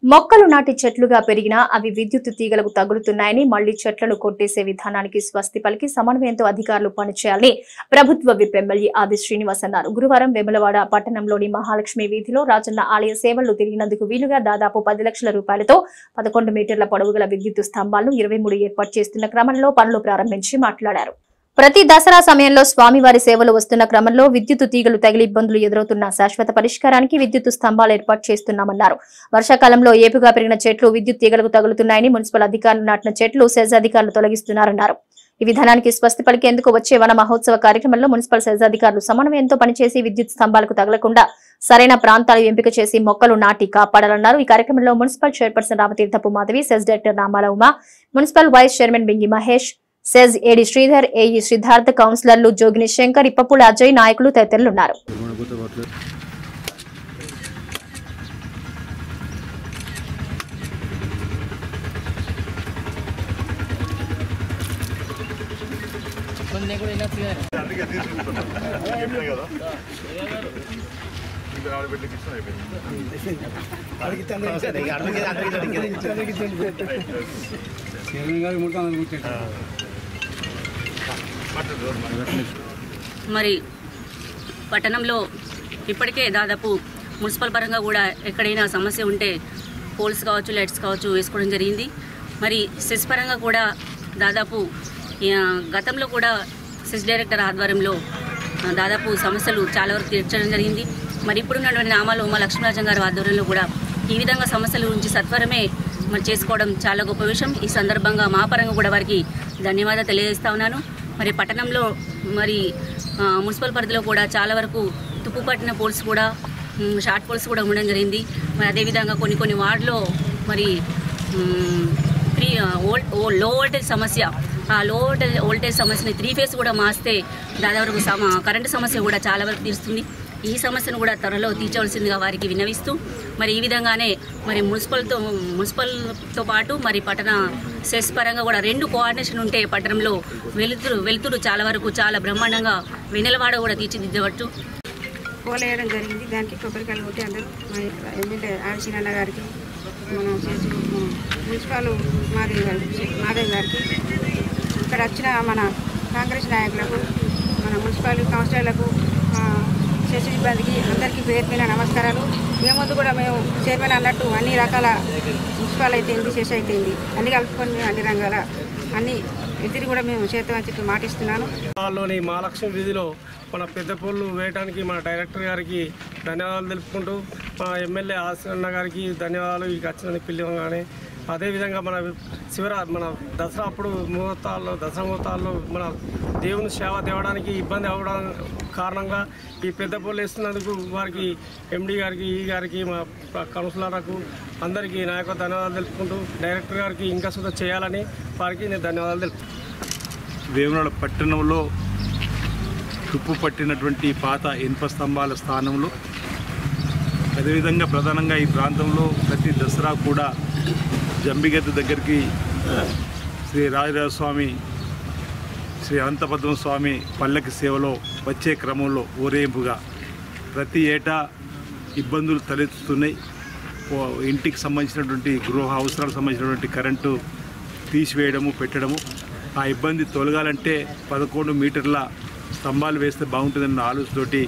మొక్కలు నాటి చెట్లుగా పెరిగినా అవి విద్యుత్ తీగలకు తగులుతున్నాయని మళ్లీ చెట్లను కొట్టేసే విధానానికి స్వస్తి పలికి సమన్వయంతో అధికారులు పనిచేయాలని ప్రభుత్వ విప్ ఎమ్మెల్యే ఆది శ్రీనివాస్ అన్నారు. గురువారం వేములవాడ పట్టణంలోని మహాలక్ష్మి వీధిలో రాజన్న ఆలయ సేవలు తిరిగినందుకు వీలుగా దాదాపు 10 లక్షల రూపాయలతో 11 మీటర్ల పొడవు గల విద్యుత్ స్తంభాలను 23 ఏర్పాటు చేస్తున్న క్రమంలో పనులు ప్రారంభించి మాట్లాడారు. ప్రతి దసరా సమయంలో స్వామివారి సేవలు వస్తున్న క్రమంలో విద్యుత్ తీగలు తగిలి ఇబ్బందులు ఎదురవుతున్న శాశ్వత పరిష్కారానికి విద్యుత్ స్తంభాలు ఏర్పాటు చేస్తున్నామన్నారు. వర్షాకాలంలో ఏపుగా పెరిగిన చెట్లు విద్యుత్ తీగలకు తగులుతున్నాయని మున్సిపల్ అధికారులు నాటిన చెట్లు సెజ్ అధికారులు తొలగిస్తున్నారన్నారు. ఈ విధానానికి స్వస్తి పలికేందుకు వచ్చే వన మహోత్సవ కార్యక్రమంలో మున్సిపల్ సెజ్ అధికారులు సమన్వయంతో పనిచేసి విద్యుత్ స్తంభాలకు తగలకుండా సరైన ప్రాంతాలు ఎంపిక చేసి మొక్కలు నాటి కాపాడాలన్నారు. ఈ కార్యక్రమంలో municipal chairperson Ramatirthapu Madhavi, SEZ director Namala Uma, municipal vice chairman Bingi Mahesh, SEZ AD Sridhar, AE Siddhartha, కౌన్సిలర్లు జోగిని శంకర్, ఇప్పపుల అజయ్, నాయకులు తదితరులున్నారు. మరి పట్టణంలో ఇప్పటికే దాదాపు మున్సిపల్ పరంగా కూడా ఎక్కడైనా సమస్య ఉంటే పోల్స్ కావచ్చు, లైట్స్ కావచ్చు వేసుకోవడం జరిగింది. మరి సెస్ పరంగా కూడా దాదాపు గతంలో కూడా సెస్ డైరెక్టర్ ఆధ్వర్యంలో దాదాపు సమస్యలు చాలా వరకు తీర్చడం జరిగింది. మరి ఇప్పుడున్నటువంటి నామాల ఉమా లక్ష్మీరాజన్ గారి ఆధ్వర్యంలో కూడా ఈ విధంగా సమస్యల గురించి సత్వరమే మరి చేసుకోవడం చాలా గొప్ప విషయం. ఈ సందర్భంగా మా పరంగా కూడా వారికి ధన్యవాదాలు తెలియజేస్తా ఉన్నాను. మరి పట్టణంలో మరి మున్సిపల్ పరిధిలో కూడా చాలా వరకు తుప్పు పట్టిన పోల్స్ కూడా, షార్ట్ పోల్స్ కూడా ఉండడం జరిగింది. మరి అదేవిధంగా కొన్ని వార్డులో మరి లో వోల్టేజ్ సమస్య, ఆ లో వోల్టేజ్ సమస్యని 3 ఫేస్ కూడా మార్స్తే దాదాపు కరెంటు సమస్య కూడా చాలా వరకు తీరుస్తుంది. ఈ సమస్యను కూడా త్వరలో తీర్చవలసిందిగా వారికి విన్నవిస్తూ మరి ఈ విధంగానే మరి మున్సిపల్తో పాటు మరి పట్టణ సెస్ పరంగా కూడా 2 కోఆర్డినేషన్ ఉంటే పట్టణంలో వెలుతురు చాలా వరకు చాలా బ్రహ్మాండంగా వెన్నెలవాడ కూడా తీర్చిదిద్దవచ్చు. పోలేయడం జరిగింది. దానికి కొబ్బరికాయలు కొట్టి అందరూ ఎమ్మెల్యే ఆదిశీనన్న గారికి, మన మున్సిపల్ మాధవ్ గారికి, ఇక్కడ వచ్చిన మన కాంగ్రెస్ నాయకులకు, మన మున్సిపల్ కౌన్సిలర్లకు, సెస్ సిబ్బందికి అందరికీ పేరుపైన నమస్కారాలు. ముందు కూడా మేము చైర్మన్ అన్నట్టు అన్ని రకాల మున్సిపల్ అయితేంది, సెస్ అయితేంది అన్ని కలుపుకొని మేము అన్ని రంగాల అన్ని ఎదురు కూడా మేము చేద్దామని చెప్పి మాటిస్తున్నాను. లోని మహాలక్ష్మి వీధిలో మన పెద్ద పూలు వేయడానికి మన డైరెక్టర్ గారికి ధన్యవాదాలు తెలుపుకుంటూ, మా ఎమ్మెల్యే ఆశన్న గారికి ధన్యవాదాలు ఇక వచ్చినందుకు పిలవగానే. అదేవిధంగా మన దసరా అప్పుడు దసరా ముహూర్తాల్లో మన దేవుని సేవ తేవడానికి ఇబ్బంది అవ్వడం కారణంగా ఈ పెద్ద పూలు వేస్తున్నందుకు వారికి ఎండి గారికి, ఈ గారికి, మా కౌన్సిలర్లకు అందరికీ నా యొక్క ధన్యవాదాలు తెలుపుకుంటూ, డైరెక్టర్ గారికి ఇంకా సుధా చేయాలని వారికి నేను ధన్యవాదాలు తెలుపుకుంటాను. వేములవాడ పట్టణంలో తుప్పు పట్టినటువంటి పాత ఇనుప స్తంభాల స్థానంలో, అదేవిధంగా ప్రధానంగా ఈ ప్రాంతంలో ప్రతి దసరా కూడా జంబిగద్ద దగ్గరికి శ్రీ రాజరాజస్వామి, శ్రీ అనంతపద్మ స్వామి పల్లకి సేవలో వచ్చే క్రమంలో ఊరేగింపుగా ప్రతి ఏటా ఇబ్బందులు తలెత్తుతున్నాయి. ఇంటికి సంబంధించినటువంటి గృహ అవసరాలకు సంబంధించినటువంటి కరెంటు తీసివేయడము, పెట్టడము, ఆ ఇబ్బంది తొలగాలంటే 11 మీటర్ల స్తంభాలు వేస్తే బాగుంటుందన్న ఆలోచనతోటి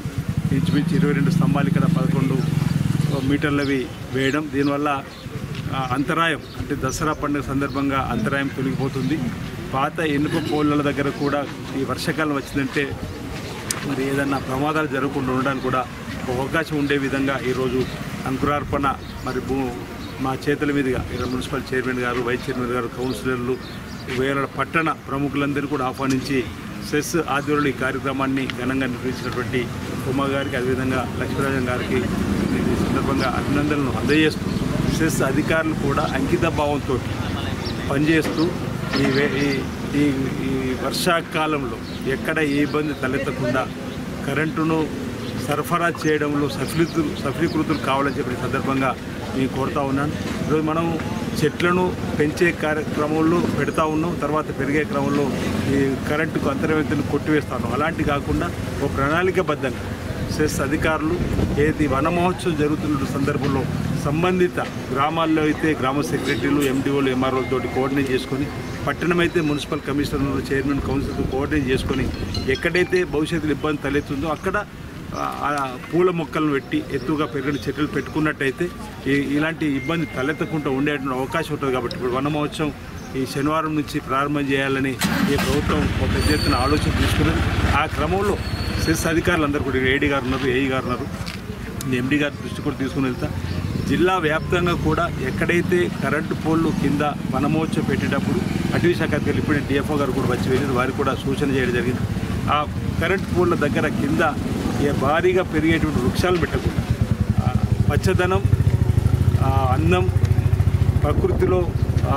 ఇంచుమించు 22 స్తంభాలు ఇక్కడ 11 మీటర్లవి వేయడం. దీనివల్ల అంతరాయం, అంటే దసరా పండుగ సందర్భంగా అంతరాయం తొలగిపోతుంది. పాత ఇనుప పోల్ల దగ్గర కూడా ఈ వర్షాకాలం వచ్చిందంటే మరి ఏదన్నా ప్రమాదాలు జరగకుండా ఉండడానికి కూడా ఒక అవకాశం ఉండే విధంగా ఈరోజు అంకురార్పణ మరి మా చేతుల మీదుగా ఇక్కడ మున్సిపల్ చైర్మన్ గారు, వైస్ చైర్మన్ గారు, కౌన్సిలర్లు, వేరే పట్టణ ప్రముఖులందరూ కూడా ఆహ్వానించి సెస్ ఆధ్వర్యంలో ఈ కార్యక్రమాన్ని ఘనంగా నిర్వహించినటువంటి ఉమా గారికి, అదేవిధంగా లక్ష్మీరాజన్ గారికి ఈ సందర్భంగా అభినందనలు అందజేస్తూ, సెస్ అధికారులు కూడా అంకిత భావంతో పనిచేస్తూ ఈ వర్షాకాలంలో ఎక్కడ ఏ ఇబ్బంది తలెత్తకుండా కరెంటును సరఫరా చేయడంలో సఫలీకృతులు కావాలని చెప్పిన సందర్భంగా నేను కోరుతా ఉన్నాను. ఈరోజు మనం చెట్లను పెంచే కార్యక్రమంలో పెడతా ఉన్నాం, తర్వాత పెరిగే క్రమంలో ఈ కరెంటుకు అంతర్వేతను కొట్టివేస్తాను. అలాంటి కాకుండా ఒక ప్రణాళికబద్ధంగా సెస్ అధికారులు ఏది వన మహోత్సవం జరుగుతున్న సందర్భంలో సంబంధిత గ్రామాల్లో అయితే గ్రామ సెక్రటరీలు, ఎండిఓలు, ఎంఆర్ఓలతో కోఆర్డినేట్ చేసుకొని, పట్టణం అయితే మున్సిపల్ కమిషనర్, చైర్మన్, కౌన్సిల్తో కోఆర్డినేట్ చేసుకొని ఎక్కడైతే భవిష్యత్తులో ఇబ్బంది తలెత్తుందో అక్కడ పూల మొక్కలను పెట్టి ఎత్తుగా పెరిగిన చెట్లు పెట్టుకున్నట్టయితే ఇలాంటి ఇబ్బంది తలెత్తకుండా ఉండేటువంటి అవకాశం ఉంటుంది. కాబట్టి ఇప్పుడు వన మహోత్సవం ఈ శనివారం నుంచి ప్రారంభం చేయాలని ఈ ప్రభుత్వం ఒక పెద్ద ఎత్తున ఆలోచన తీసుకున్నది. ఆ క్రమంలో సెస్ అధికారులందరూ కూడా ఏడీ గారు ఉన్నారు, ఏఈ గారు ఉన్నారు, ఎండీ గారి దృష్టి కూడా తీసుకుని వెళ్తా జిల్లా వ్యాప్తంగా కూడా ఎక్కడైతే కరెంటు పోల్లు కింద వనమహోత్సవం పెట్టేటప్పుడు అటవీ శాఖ అధికారులు ఇప్పుడు డిఎఫ్ఓ గారు కూడా వచ్చి వెళ్ళి వారికి కూడా సూచన చేయడం జరిగింది. ఆ కరెంటు పోల్ల దగ్గర కింద భారీగా పెరిగేటువంటి వృక్షాలు పెట్టకుండా పచ్చదనం, అన్నం, ప్రకృతిలో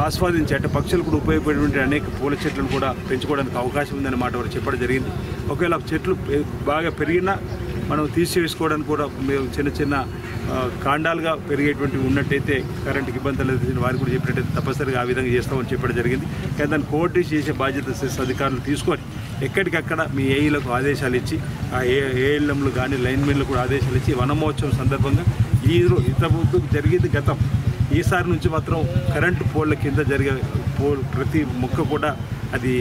ఆస్వాదించే అంటే పక్షులు కూడా ఉపయోగపడేటువంటి అనేక పూల చెట్లను కూడా పెంచుకోవడానికి అవకాశం ఉందనే మాట వారు చెప్పడం జరిగింది. ఒకవేళ చెట్లు బాగా పెరిగినా మనం తీసివేసుకోవడానికి కూడా మేము చిన్న చిన్న కాండాలుగా పెరిగేటువంటివి ఉన్నట్టయితే కరెంటుకి ఇబ్బంది లేదు వారికి కూడా చెప్పినట్టయితే తప్పనిసరిగా ఆ విధంగా చేస్తామని చెప్పడం జరిగింది. కానీ దాన్ని కోఆర్డినేట్ చేసే బాధ్యత సెస్ అధికారులు తీసుకొని ఎక్కడికక్కడ మీ ఏఈలకు ఆదేశాలు ఇచ్చి, ఆ ఏఎల్ఎంలు కానీ లైన్మెన్లు కూడా ఆదేశాలు ఇచ్చి వనమహోత్సవం సందర్భంగా ఇంత ముందు జరిగింది గతం, ఈసారి నుంచి మాత్రం కరెంటు పోల్ల కింద జరిగే ప్రతి మొక్క కూడా అది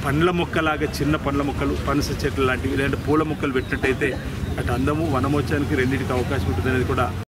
పండ్ల మొక్కలాగా చిన్న పండ్ల మొక్కలు, పనస చెట్లు లాంటివి లేదంటే పూల మొక్కలు పెట్టినట్టయితే అటు అందము వనమోత్సవానికి రెండింటికి అవకాశం ఉంటుంది అనేది కూడా